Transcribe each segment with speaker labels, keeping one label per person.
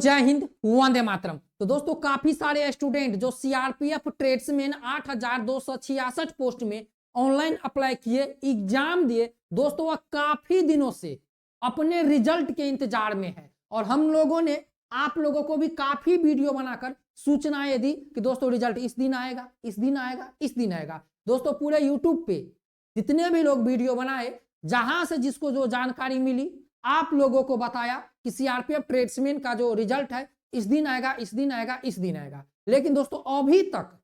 Speaker 1: जय हिंद, वंदे मातरम। तो दोस्तों काफी सारे स्टूडेंट जो सीआरपीएफ ट्रेड्समैन 8266 पोस्ट में ऑनलाइन अप्लाई किए, एग्जाम दिए, दोस्तों वह काफी दिनों से अपने रिजल्ट के इंतजार में है और हम लोगों ने आप लोगों को भी काफी वीडियो बनाकर सूचनाएं दी कि दोस्तों रिजल्ट इस दिन आएगा, इस दिन आएगा, इस दिन आएगा। दोस्तों पूरे यूट्यूब पे जितने भी लोग वीडियो बनाए, जहां से जिसको जो जानकारी मिली, आप लोगों को बताया कि सीआरपीएफ ट्रेड्समैन का जो रिजल्ट है इस दिन आएगा, इस दिन आएगा, इस दिन आएगा। लेकिन दोस्तों अभी तक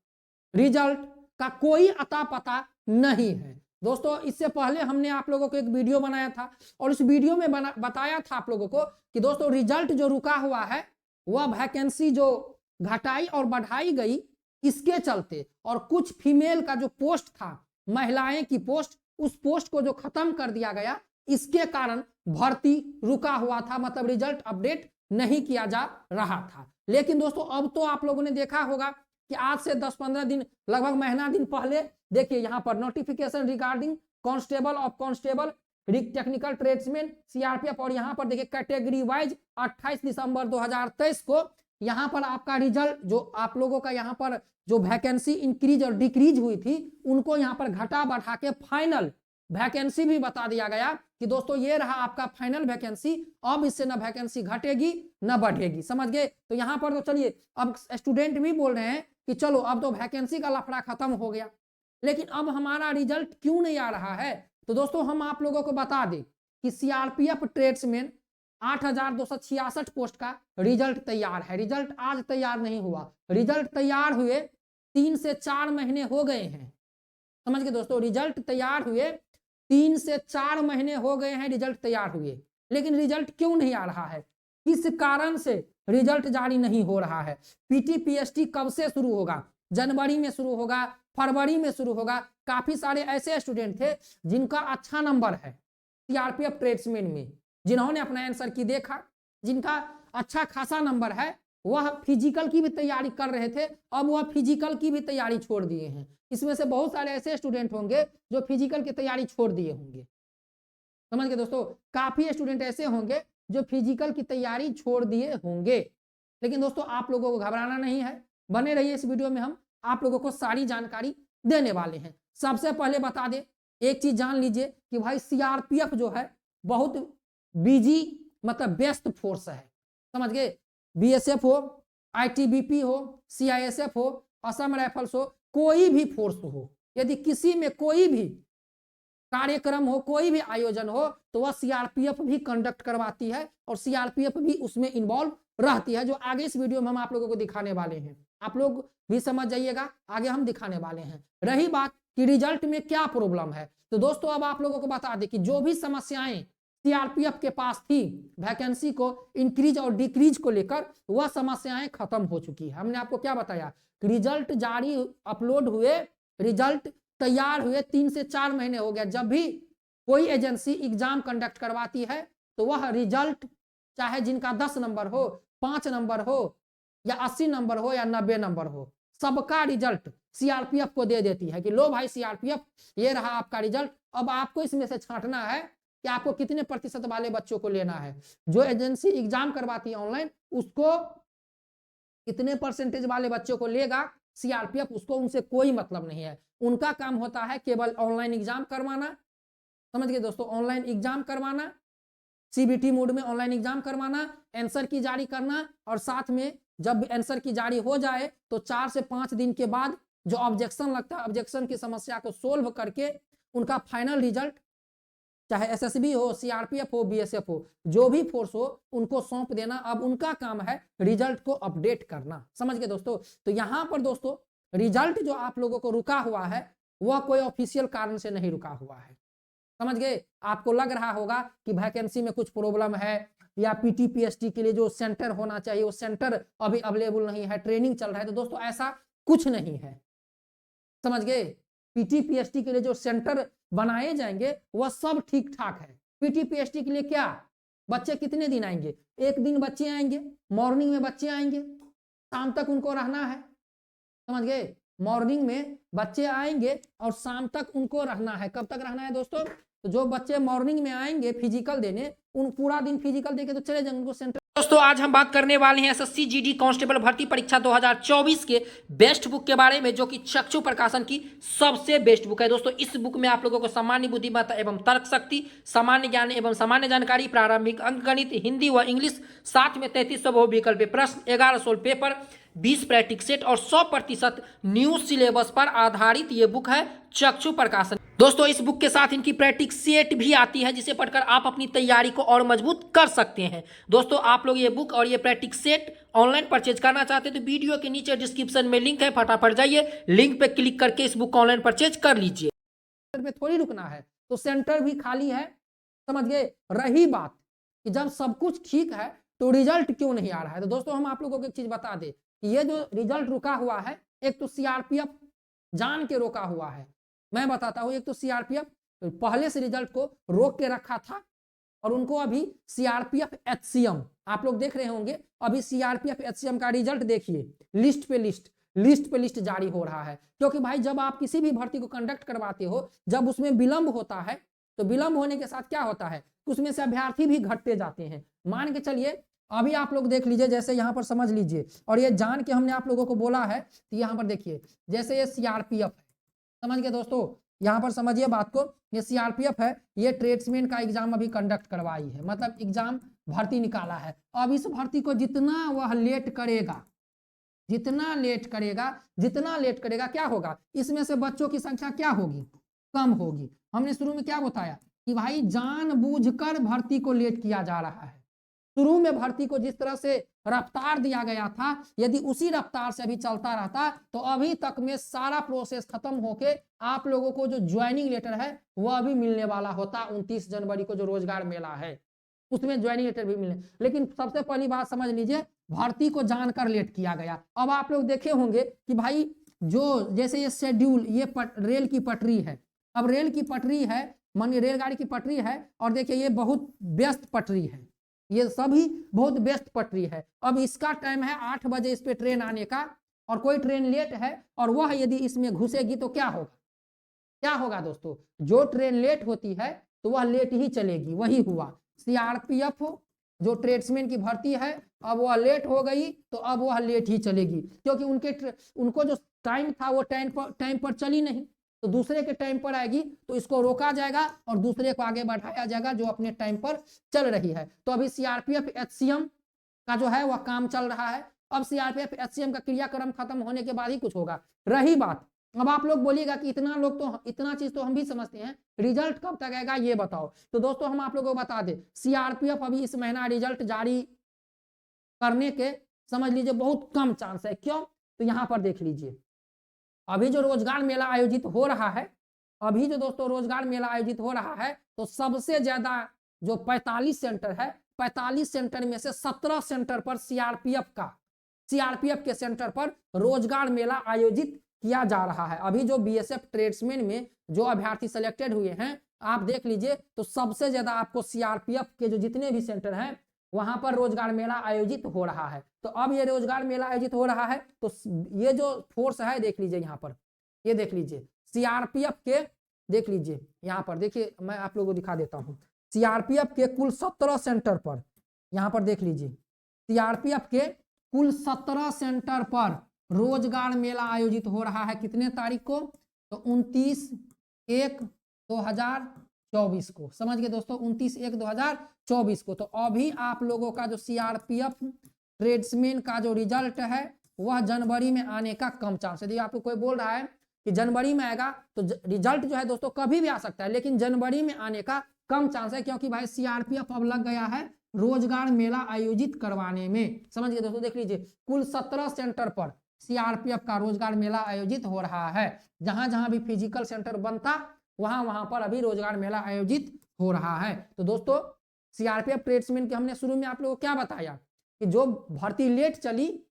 Speaker 1: रिजल्ट का कोई अता पता नहीं है। दोस्तों इससे पहले हमने आप लोगों को एक वीडियो बनाया था और इस वीडियो में बताया था आप लोगों को कि दोस्तों रिजल्ट जो रुका हुआ है वह वैकेंसी जो घटाई और बढ़ाई गई इसके चलते, और कुछ फीमेल का जो पोस्ट था, महिलाएं की पोस्ट, उस पोस्ट को जो खत्म कर दिया गया, इसके कारण भर्ती रुका हुआ था, मतलब रिजल्ट अपडेट नहीं किया जा रहा था। लेकिन दोस्तों अब तो आप लोगों ने देखा होगा कि आज से 10-15 दिन, लगभग महीना दिन पहले देखिए यहाँ पर notification regarding constable of constable technical tradesman CRPF, और यहाँ पर देखिए कैटेगरी वाइज 28 दिसंबर 2023 को यहाँ पर आपका रिजल्ट जो आप लोगों का यहाँ पर जो वैकेंसी इंक्रीज और डिक्रीज हुई थी उनको यहाँ पर घटा बढ़ा के फाइनल वैकेंसी भी बता दिया गया कि दोस्तों ये रहा आपका फाइनल वैकेंसी, अब इससे ना वैकेंसी घटेगी ना बढ़ेगी। समझ गए? तो यहाँ पर तो चलिए अब स्टूडेंट भी बोल रहे हैं कि चलो अब तो वैकेंसी का लफड़ा खत्म हो गया, लेकिन अब हमारा रिजल्ट क्यों नहीं आ रहा है? तो दोस्तों हम आप लोगों को बता दें कि सीआरपीएफ ट्रेड्समैन 8266 पोस्ट का रिजल्ट तैयार है। रिजल्ट आज तैयार नहीं हुआ, रिजल्ट तैयार हुए 3 से 4 महीने हो गए हैं। समझ गए दोस्तों? रिजल्ट तैयार हुए 3 से 4 महीने हो गए हैं रिजल्ट तैयार हुए, लेकिन रिजल्ट क्यों नहीं आ रहा है? किस कारण से रिजल्ट जारी नहीं हो रहा है? पीटी-पीएसटी कब से शुरू होगा? जनवरी में शुरू होगा, फरवरी में शुरू होगा। काफी सारे ऐसे स्टूडेंट थे जिनका अच्छा नंबर है सीआरपीएफ ट्रेड्समैन में, जिन्होंने अपना आंसर की देखा, जिनका अच्छा खासा नंबर है, वह फिजिकल की भी तैयारी कर रहे थे, अब वह फिजिकल की भी तैयारी छोड़ दिए हैं। इसमें से बहुत सारे ऐसे स्टूडेंट होंगे जो फिजिकल की तैयारी छोड़ दिए होंगे। समझ गए दोस्तों? काफी स्टूडेंट ऐसे होंगे जो फिजिकल की तैयारी छोड़ दिए होंगे। लेकिन दोस्तों आप लोगों को घबराना नहीं है, बने रहिए इस वीडियो में, हम आप लोगों को सारी जानकारी देने वाले हैं। सबसे पहले बता दें, एक चीज जान लीजिए कि भाई सीआरपीएफ जो है बहुत बिजी, मतलब व्यस्त फोर्स है। समझ गए? बीएसएफ हो, आईटीबीपी हो, सीआईएसएफ हो, असम राइफल्स हो, कोई भी फोर्स हो, यदि किसी में कोई भी कार्यक्रम हो, कोई भी आयोजन हो, तो वह सीआरपीएफ भी कंडक्ट करवाती है और सीआरपीएफ भी उसमें इन्वॉल्व रहती है, जो आगे इस वीडियो में हम आप लोगों को दिखाने वाले हैं। आप लोग भी समझ जाइएगा, आगे हम दिखाने वाले हैं। रही बात कि रिजल्ट में क्या प्रॉब्लम है, तो दोस्तों अब आप लोगों को बता दें कि जो भी समस्याएं सीआरपीएफ के पास थी वैकेंसी को इंक्रीज और डिक्रीज को लेकर, वह समस्याएं खत्म हो चुकी है। हमने आपको क्या बताया? रिजल्ट जारी अपलोड हुए, रिजल्ट तैयार हुए 3 से 4 महीने हो गया। जब भी कोई एजेंसी एग्जाम कंडक्ट करवाती है तो वह रिजल्ट, चाहे जिनका 10 नंबर हो, 5 नंबर हो, या 80 नंबर हो, या 90 नंबर हो, सबका रिजल्ट सीआरपीएफ को दे देती है कि लो भाई सीआरपीएफ, ये रहा आपका रिजल्ट। अब आपको इसमें से छांटना है कि आपको कितने प्रतिशत वाले बच्चों को लेना है। जो एजेंसी एग्जाम करवाती है ऑनलाइन, उसको कितने परसेंटेज वाले बच्चों को लेगा सीआरपीएफ, उसको उनसे कोई मतलब नहीं है। उनका काम होता है केवल ऑनलाइन एग्जाम करवाना। समझ गए दोस्तों? ऑनलाइन एग्जाम करवाना, सीबीटी मोड में ऑनलाइन एग्जाम करवाना, आंसर की जारी करना, और साथ में जब आंसर की जारी हो जाए तो 4 से 5 दिन के बाद जो ऑब्जेक्शन लगता है, ऑब्जेक्शन की समस्या को सोल्व करके उनका फाइनल रिजल्ट, चाहे एसएसबी हो, सीआरपीएफ हो, बीएसएफ हो, जो भी फोर्स हो, उनको सौंप देना। अब उनका काम है रिजल्ट को अपडेट करना। समझ गए दोस्तों? तो यहां पर दोस्तों रिजल्ट जो आप लोगों को रुका हुआ है वह कोई ऑफिशियल कारण से नहीं रुका हुआ है। समझ गए? आपको लग रहा होगा कि वैकेंसी में कुछ प्रॉब्लम है, या पीटी-पीएसटी के लिए जो सेंटर होना चाहिए वो सेंटर अभी अवेलेबल नहीं है, ट्रेनिंग चल रहा है। तो दोस्तों ऐसा कुछ नहीं है। समझ गए? पीटी-पीएसटी के लिए जो सेंटर बनाए जाएंगे वह सब ठीक ठाक है। पीटी-पीएसटी के लिए क्या बच्चे कितने दिन आएंगे? 1 दिन बच्चे आएंगे, मॉर्निंग में बच्चे आएंगे, शाम तक उनको रहना है। समझ गए? मॉर्निंग में बच्चे आएंगे और शाम तक उनको रहना है। कब तक रहना है दोस्तों? तो जो बच्चे मॉर्निंग में आएंगे फिजिकल देने, उन पूरा दिन फिजिकल देके तो चले जाएंगे, उनको सेंटर दोस्तों आज हम बात करने वाले हैं एसएससी जीडी कांस्टेबल भर्ती परीक्षा 2024 के बेस्ट बुक के बारे में, जो कि चक्षु प्रकाशन की सबसे बेस्ट बुक है। दोस्तों इस बुक में आप लोगों को सामान्य बुद्धिमत्ता एवं तर्क शक्ति, सामान्य ज्ञान एवं सामान्य जानकारी, प्रारंभिक अंकगणित, हिंदी व इंग्लिश, साथ में 3300 बहुविकल्पीय प्रश्न, 11 सोल्व पेपर, 20 प्रैक्टिस सेट और 100% न्यू सिलेबस पर आधारित ये बुक है चक्षु प्रकाशन। दोस्तों इस बुक के साथ इनकी प्रैक्टिस सेट भी आती है, जिसे पढ़कर आप अपनी तैयारी को और मजबूत कर सकते हैं। दोस्तों आप लोग ये बुक और ये प्रैक्टिस सेट ऑनलाइन परचेज करना चाहते हैं तो वीडियो के नीचे डिस्क्रिप्शन में लिंक है, फटाफट जाइए लिंक पे क्लिक करके इस बुक को ऑनलाइन परचेज कर लीजिए। पे थोड़ी रुकना है, तो सेंटर भी खाली है, समझ गए। रही बात कि जब सब कुछ ठीक है तो रिजल्ट क्यों नहीं आ रहा है, तो दोस्तों हम आप लोगों को एक चीज बता दें कि ये जो रिजल्ट रुका हुआ है, एक तो सीआरपीएफ जान के रोका हुआ है। मैं बताता हूं, एक तो सीआरपीएफ पहले से रिजल्ट को रोक के रखा था और उनको अभी सीआरपीएफ एचसीएम आप लोग देख रहे होंगे, अभी सीआरपीएफ एचसीएम का रिजल्ट देखिए, लिस्ट पे लिस्ट जारी हो रहा है। क्योंकि भाई जब आप किसी भी भर्ती को कंडक्ट करवाते हो, जब उसमें विलंब होता है तो विलंब होने के साथ क्या होता है, उसमें से अभ्यर्थी भी घटते जाते हैं। मान के चलिए अभी आप लोग देख लीजिए, जैसे यहाँ पर समझ लीजिए, और ये जान के हमने आप लोगों को बोला है, तो यहाँ पर देखिए जैसे ये सीआरपीएफ है, समझ गए दोस्तों, यहाँ पर समझिए बात को, ये सीआरपीएफ है, ये ट्रेड्समैन का एग्जाम अभी कंडक्ट करवाई है, मतलब एग्जाम भर्ती निकाला है। अब इस भर्ती को जितना वह लेट करेगा, जितना लेट करेगा क्या होगा, इसमें से बच्चों की संख्या क्या होगी, कम होगी। हमने शुरू में क्या बताया कि भाई जानबूझकर भर्ती को लेट किया जा रहा है। शुरू में भर्ती को जिस तरह से रफ्तार दिया गया था, यदि उसी रफ्तार से अभी चलता रहता तो अभी तक में सारा प्रोसेस खत्म होके आप लोगों को जो ज्वाइनिंग लेटर है वह अभी मिलने वाला होता। 29 जनवरी को जो रोजगार मेला है उसमें ज्वाइनिंग लेटर भी मिलने, लेकिन सबसे पहली बात समझ लीजिए, भर्ती को जानकर लेट किया गया। अब आप लोग देखे होंगे कि भाई जो जैसे ये शेड्यूल, ये रेल की पटरी है, अब रेल की पटरी है, मानिए रेलगाड़ी की पटरी है, और देखिए ये बहुत व्यस्त पटरी है, ये सभी बहुत व्यस्त पटरी है। अब इसका टाइम है 8 बजे इस पे ट्रेन आने का, और कोई ट्रेन लेट है और वह यदि इसमें घुसेगी तो क्या होगा दोस्तों, जो ट्रेन लेट होती है तो वह लेट ही चलेगी। वही हुआ सीआरपीएफ जो ट्रेड्समैन की भर्ती है, अब वह लेट हो गई तो अब वह लेट ही चलेगी, क्योंकि उनको जो टाइम था वो टाइम पर चली नहीं, तो दूसरे के टाइम पर आएगी तो इसको रोका जाएगा और दूसरे को आगे बढ़ाया जाएगा जो अपने टाइम पर चल रही है। तो अभी सीआरपीएफ एचसीएम का जो है वह काम चल रहा है। अब सीआरपीएफ एचसीएम का क्रियाक्रम खत्म होने के बाद ही कुछ होगा। रही बात, अब आप लोग बोलिएगा कि इतना चीज तो हम भी समझते हैं, रिजल्ट कब तक आएगा ये बताओ। तो दोस्तों हम आप लोगों को बता दें, सीआरपीएफ अभी इस महीना रिजल्ट जारी करने के समझ लीजिए बहुत कम चांस है। क्यों, तो यहां पर देख लीजिए, अभी जो रोजगार मेला आयोजित हो रहा है, अभी जो दोस्तों रोजगार मेला आयोजित हो रहा है, तो सबसे ज्यादा जो 45 सेंटर है, 45 सेंटर में से 17 सेंटर पर सीआरपीएफ के सेंटर पर रोजगार मेला आयोजित किया जा रहा है। अभी जो बीएसएफ ट्रेड्समैन में जो अभ्यर्थी सिलेक्टेड हुए हैं, आप देख लीजिए, तो सबसे ज्यादा आपको सीआरपीएफ के जो जितने भी सेंटर हैं वहां पर रोजगार मेला आयोजित हो रहा है। तो अब ये रोजगार मेला आयोजित हो रहा है, तो ये जो फोर्स है देख लीजिए, यहाँ पर ये देख लीजिए, सीआरपीएफ के देख लीजिए, यहाँ पर देखिए, मैं आप लोगों को दिखा देता हूँ, सीआरपीएफ के कुल 17 सेंटर पर, यहाँ पर देख लीजिए, सीआरपीएफ के कुल 17 सेंटर पर रोजगार मेला आयोजित हो रहा है। कितने तारीख को, तो 29/1/2024 को, समझ गए दोस्तों, 29/1/2024 को। तो अभी आप लोगों का जो सीआरपीएफ ट्रेड्समैन का जो रिजल्ट है वह जनवरी में आने का कम चांस है। यदि आपको कोई बोल रहा है कि जनवरी में आएगा, तो रिजल्ट जो है दोस्तों कभी भी आ सकता है, लेकिन जनवरी में आने का कम चांस है, क्योंकि भाई सीआरपीएफ अब लग गया है रोजगार मेला आयोजित करवाने में। समझ गए दोस्तों, देख लीजिए, कुल 17 सेंटर पर सीआरपीएफ का रोजगार मेला आयोजित हो रहा है। जहां जहां भी फिजिकल सेंटर बनता वहां पर अभी रोजगार मेला आयोजित हो रहा है। तो दोस्तों सीआरपीएफ ट्रेड्समैन के हमने शुरू में आप लोगों को क्या बताया कि जो भर्ती लेट चली,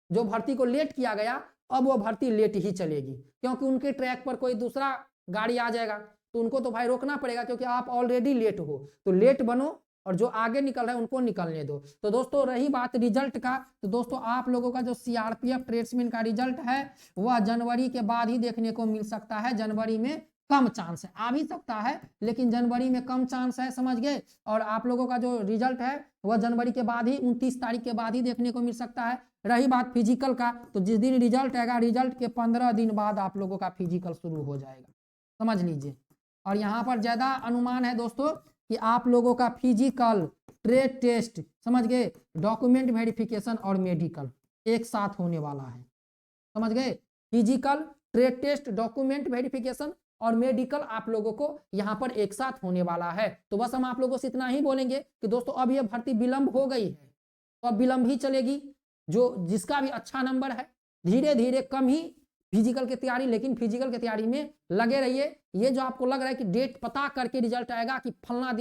Speaker 1: जो भर्ती को लेट किया गया, अब वो भर्ती लेट ही चलेगी, क्योंकि उनके ट्रैक पर कोई दूसरा गाड़ी आ जाएगा तो उनको तो भाई रोकना पड़ेगा, क्योंकि आप ऑलरेडी लेट हो, तो लेट बनो और जो आगे निकल रहा है उनको निकलने दो। तो दोस्तों रही बात रिजल्ट का, तो दोस्तों आप लोगों का जो सीआरपीएफ ट्रेड्समैन का रिजल्ट है वह जनवरी के बाद ही देखने को मिल सकता है। जनवरी में कम चांस है, आ भी सकता है लेकिन जनवरी में कम चांस है, समझ गए। और आप लोगों का जो रिजल्ट है वह जनवरी के बाद ही 29 तारीख के बाद ही देखने को मिल सकता है। रही बात फिजिकल का, तो जिस दिन रिजल्ट आएगा, रिजल्ट के 15 दिन बाद आप लोगों का फिजिकल शुरू हो जाएगा, समझ लीजिए। और यहाँ पर ज्यादा अनुमान है दोस्तों कि आप लोगों का फिजिकल, ट्रेड टेस्ट, समझ गए, डॉक्यूमेंट वेरिफिकेशन और मेडिकल एक साथ होने वाला है, समझ गए। Physical, trade test, document verification और मेडिकल आप लोगों को यहाँ पर एक साथ होने वाला है। तो बस हम आप लोगों से इतना ही बोलेंगे कि दोस्तों अब ये भर्ती विलंब हो गई है, तो अब विलंब ही चलेगी। जो जिसका भी अच्छा नंबर है, धीरे धीरे कम ही फिजिकल की तैयारी, लेकिन फिजिकल की तैयारी में लगे रहिए। ये जो आपको लग रहा है कि डेट पता करके रिजल्ट आएगा कि फलना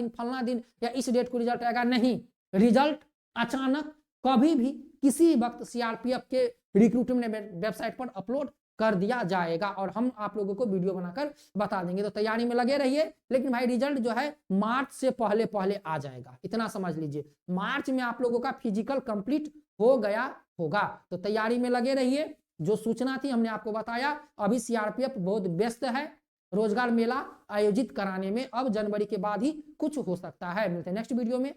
Speaker 1: दिन या इस डेट को रिजल्ट आएगा, नहीं, रिजल्ट अचानक कभी भी किसी वक्त सीआरपीएफ के रिक्रूटमेंट वेबसाइट पर अपलोड कर दिया जाएगा और हम आप लोगों को वीडियो बनाकर बता देंगे। तो तैयारी में लगे रहिए, लेकिन भाई रिजल्ट जो है मार्च से पहले पहले आ जाएगा, इतना समझ लीजिए। मार्च में आप लोगों का फिजिकल कंप्लीट हो गया होगा, तो तैयारी में लगे रहिए। जो सूचना थी हमने आपको बताया। अभी सीआरपीएफ बहुत व्यस्त है रोजगार मेला आयोजित कराने में, अब जनवरी के बाद ही कुछ हो सकता है। मिलते हैं नेक्स्ट वीडियो में।